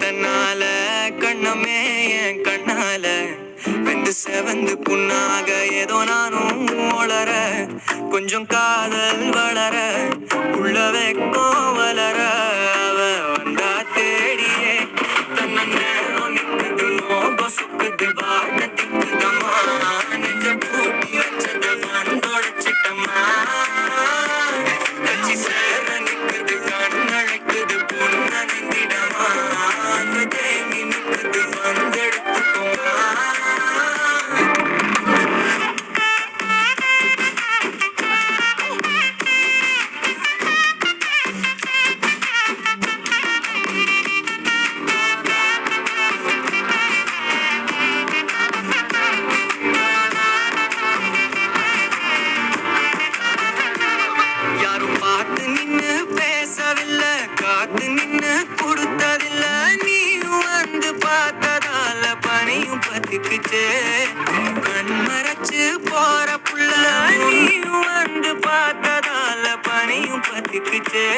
தன்னால கண்ணமே என் கண்ணால வெந்து செவந்து புண்ணாக ஏதோ நானும் வளர கொஞ்சம் காதல் வளர உள்ள வெக்கம் வளர அவ வந்தா தேடியே தன்ன நேரம் நிக்குது மோகம் சுக்குது வாட திக்குதம்மா நெஞ்ச பூட்டி வச்சத தொலைச்சிட்டம்மா கட்சி சேர நிக்குது கண்ணழைக்குது பொண்ண நிந்திடமா தேங்கி நிக்குது வந்தெடுத்துக்கோமா யாரும் பார்த்து நின்னு பேசவில்லை காத்து நின்னு கொடுத்ததில்ல நீயும் வந்து பார்த்ததால பனியும் பத்திக்குச்சே கண் மறைச்சு போற புள்ள நீயும் வந்து பார்த்ததால பனியும் பத்திக்குச்சே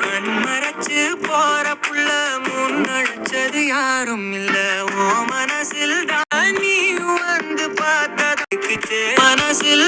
கண் மறைச்சு போற புள்ள முன்னழைச்சது யாரும் இல்ல ஓ மனசில் தான் நீயும் வந்து பார்த்ததுக்குச்சே மனசில்